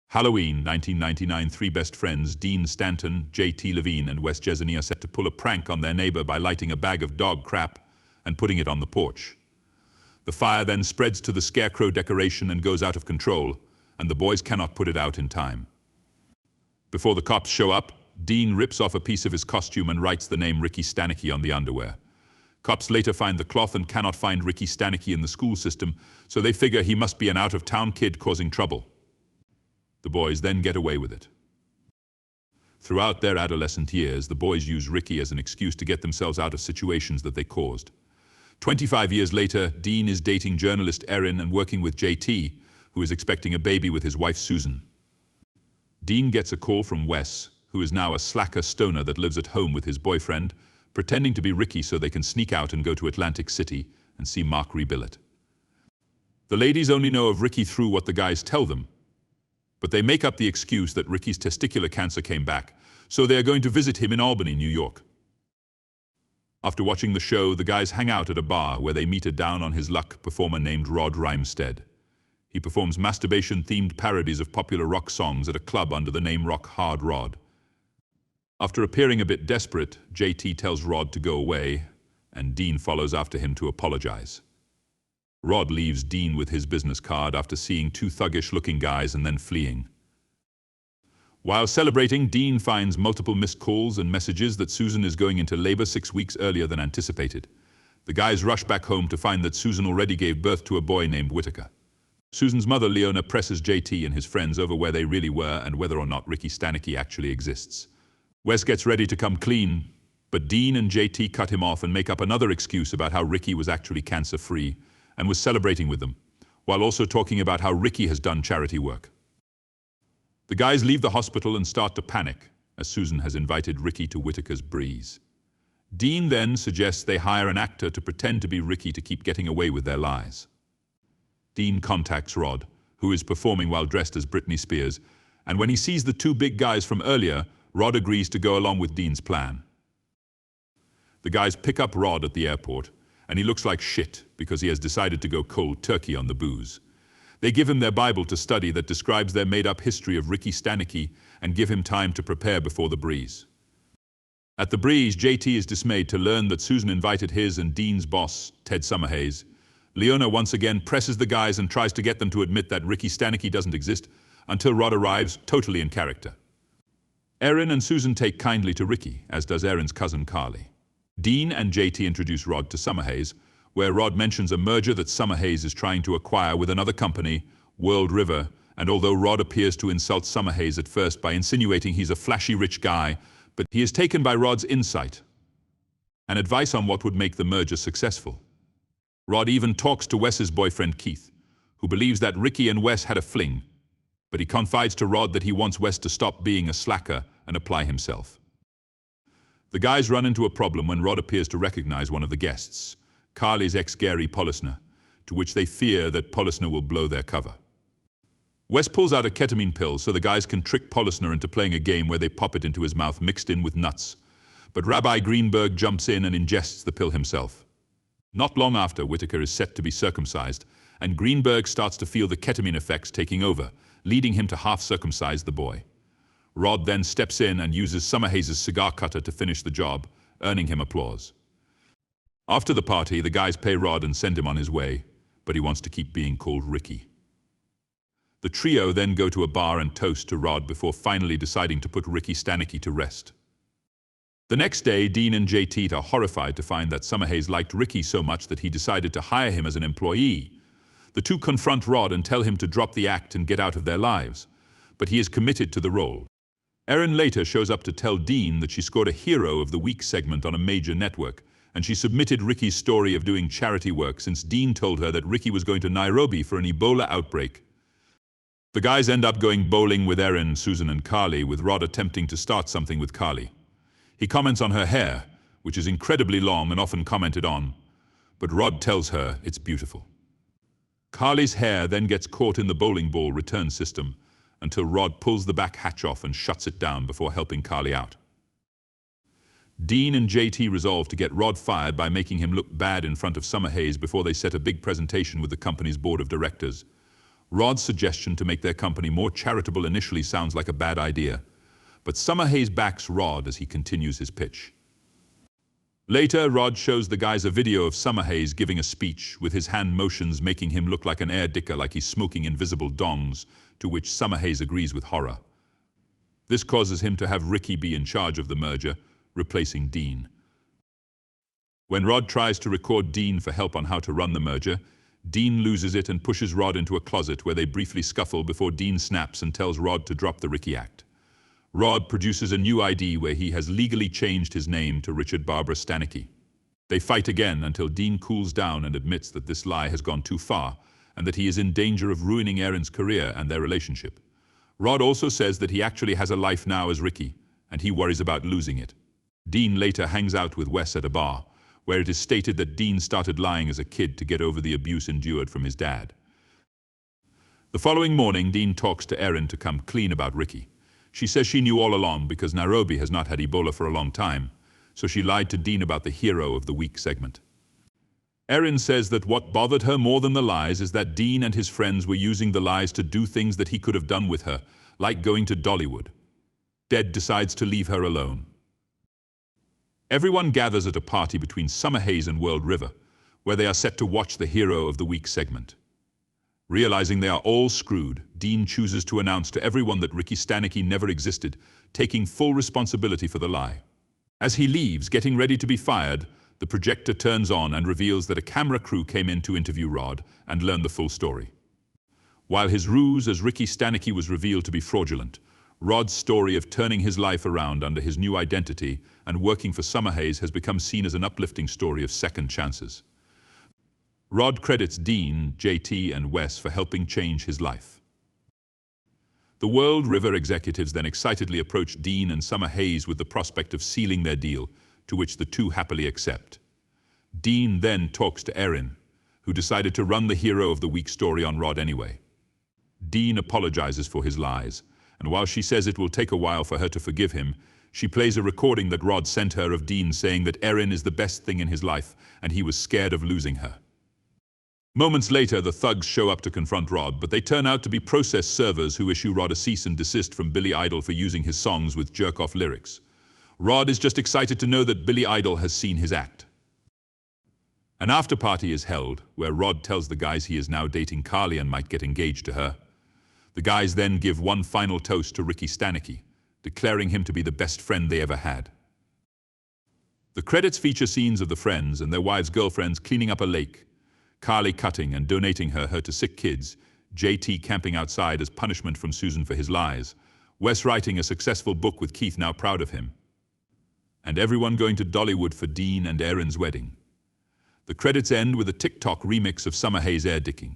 Halloween 1999, three best friends, Dean Stanton, J.T. Levine, and Wes Jesney, are set to pull a prank on their neighbor by lighting a bag of dog crap and putting it on the porch. The fire then spreads to the scarecrow decoration and goes out of control, and the boys cannot put it out in time. Before the cops show up, Dean rips off a piece of his costume and writes the name Ricky Stanicki on the underwear. Cops later find the cloth and cannot find Ricky Stanicki in the school system, so they figure he must be an out-of-town kid causing trouble. The boys then get away with it. Throughout their adolescent years, the boys use Ricky as an excuse to get themselves out of situations that they caused. 25 years later, Dean is dating journalist Erin and working with JT, who is expecting a baby with his wife Susan. Dean gets a call from Wes, who is now a slacker stoner that lives at home with his boyfriend, pretending to be Ricky so they can sneak out and go to Atlantic City and see Mark rebuild it. The ladies only know of Ricky through what the guys tell them, but they make up the excuse that Ricky's testicular cancer came back, so they are going to visit him in Albany, New York. After watching the show, the guys hang out at a bar where they meet a down-on-his-luck performer named Rod Rhymstead. He performs masturbation-themed parodies of popular rock songs at a club under the name Rock Hard Rod. After appearing a bit desperate, JT tells Rod to go away, and Dean follows after him to apologize. Rod leaves Dean with his business card after seeing two thuggish-looking guys and then fleeing. While celebrating, Dean finds multiple missed calls and messages that Susan is going into labor 6 weeks earlier than anticipated. The guys rush back home to find that Susan already gave birth to a boy named Whitaker. Susan's mother, Leona, presses JT and his friends over where they really were and whether or not Ricky Stanicki actually exists. Wes gets ready to come clean, but Dean and JT cut him off and make up another excuse about how Ricky was actually cancer-free and was celebrating with them, while also talking about how Ricky has done charity work. The guys leave the hospital and start to panic, as Susan has invited Ricky to Whitaker's breeze. Dean then suggests they hire an actor to pretend to be Ricky to keep getting away with their lies. Dean contacts Rod, who is performing while dressed as Britney Spears, and when he sees the two big guys from earlier, Rod agrees to go along with Dean's plan. The guys pick up Rod at the airport, and he looks like shit because he has decided to go cold turkey on the booze. They give him their Bible to study that describes their made-up history of Ricky Stanicki and give him time to prepare before the breeze. At the breeze, JT is dismayed to learn that Susan invited his and Dean's boss, Ted Summerhays. Leona once again presses the guys and tries to get them to admit that Ricky Stanicki doesn't exist until Rod arrives, totally in character. Erin and Susan take kindly to Ricky, as does Erin's cousin Carly. Dean and JT introduce Rod to Summerhays, where Rod mentions a merger that Summerhays is trying to acquire with another company, World River, and although Rod appears to insult Summerhays at first by insinuating he's a flashy rich guy, but he is taken by Rod's insight and advice on what would make the merger successful. Rod even talks to Wes's boyfriend Keith, who believes that Ricky and Wes had a fling, but he confides to Rod that he wants Wes to stop being a slacker and apply himself. The guys run into a problem when Rod appears to recognize one of the guests, Carly's ex Gary Polisner, to which they fear that Polisner will blow their cover. Wes pulls out a ketamine pill so the guys can trick Polisner into playing a game where they pop it into his mouth mixed in with nuts, but Rabbi Greenberg jumps in and ingests the pill himself. Not long after, Whitaker is set to be circumcised, and Greenberg starts to feel the ketamine effects taking over, leading him to half-circumcise the boy. Rod then steps in and uses Summerhays' cigar cutter to finish the job, earning him applause. After the party, the guys pay Rod and send him on his way, but he wants to keep being called Ricky. The trio then go to a bar and toast to Rod before finally deciding to put Ricky Stanicki to rest. The next day, Dean and JT are horrified to find that Summerhays liked Ricky so much that he decided to hire him as an employee. The two confront Rod and tell him to drop the act and get out of their lives, but he is committed to the role. Erin later shows up to tell Dean that she scored a Hero of the Week segment on a major network, and she submitted Ricky's story of doing charity work since Dean told her that Ricky was going to Nairobi for an Ebola outbreak. The guys end up going bowling with Erin, Susan, and Carly, with Rod attempting to start something with Carly. He comments on her hair, which is incredibly long and often commented on, but Rod tells her it's beautiful. Carly's hair then gets caught in the bowling ball return system, until Rod pulls the back hatch off and shuts it down before helping Carly out. Dean and JT resolve to get Rod fired by making him look bad in front of Summerhays before they set a big presentation with the company's board of directors. Rod's suggestion to make their company more charitable initially sounds like a bad idea, but Summerhays backs Rod as he continues his pitch. Later, Rod shows the guys a video of Summerhays giving a speech, with his hand motions making him look like an air dicker, like he's smoking invisible dongs, to which Summerhays agrees with horror. This causes him to have Ricky be in charge of the merger, replacing Dean. When Rod tries to record Dean for help on how to run the merger, Dean loses it and pushes Rod into a closet where they briefly scuffle before Dean snaps and tells Rod to drop the Ricky act. Rod produces a new ID where he has legally changed his name to Richard Barbara Stanicki. They fight again until Dean cools down and admits that this lie has gone too far and that he is in danger of ruining Erin's career and their relationship. Rod also says that he actually has a life now as Ricky, and he worries about losing it. Dean later hangs out with Wes at a bar, where it is stated that Dean started lying as a kid to get over the abuse endured from his dad. The following morning, Dean talks to Erin to come clean about Ricky. She says she knew all along because Nairobi has not had Ebola for a long time, so she lied to Dean about the hero of the week segment. Erin says that what bothered her more than the lies is that Dean and his friends were using the lies to do things that he could have done with her, like going to Dollywood. Dead decides to leave her alone. Everyone gathers at a party between Summerhays and World River, where they are set to watch the hero of the week segment. Realizing they are all screwed, Dean chooses to announce to everyone that Ricky Stanicki never existed, taking full responsibility for the lie. As he leaves, getting ready to be fired, the projector turns on and reveals that a camera crew came in to interview Rod and learn the full story. While his ruse as Ricky Stanicki was revealed to be fraudulent, Rod's story of turning his life around under his new identity and working for Summerhays has become seen as an uplifting story of second chances. Rod credits Dean, JT, and Wes for helping change his life. The World River executives then excitedly approach Dean and Summerhays with the prospect of sealing their deal, to which the two happily accept. Dean then talks to Erin, who decided to run the hero of the week story on Rod anyway. Dean apologizes for his lies, and while she says it will take a while for her to forgive him, she plays a recording that Rod sent her of Dean saying that Erin is the best thing in his life and he was scared of losing her. Moments later, the thugs show up to confront Rod, but they turn out to be process servers who issue Rod a cease and desist from Billy Idol for using his songs with jerk-off lyrics. Rod is just excited to know that Billy Idol has seen his act. An after-party is held, where Rod tells the guys he is now dating Carly and might get engaged to her. The guys then give one final toast to Ricky Stanicki, declaring him to be the best friend they ever had. The credits feature scenes of the friends and their wives' girlfriends cleaning up a lake, Carly cutting and donating her to sick kids, JT camping outside as punishment from Susan for his lies, Wes writing a successful book with Keith now proud of him, and everyone going to Dollywood for Dean and Erin's wedding. The credits end with a TikTok remix of Summerhays air dicking.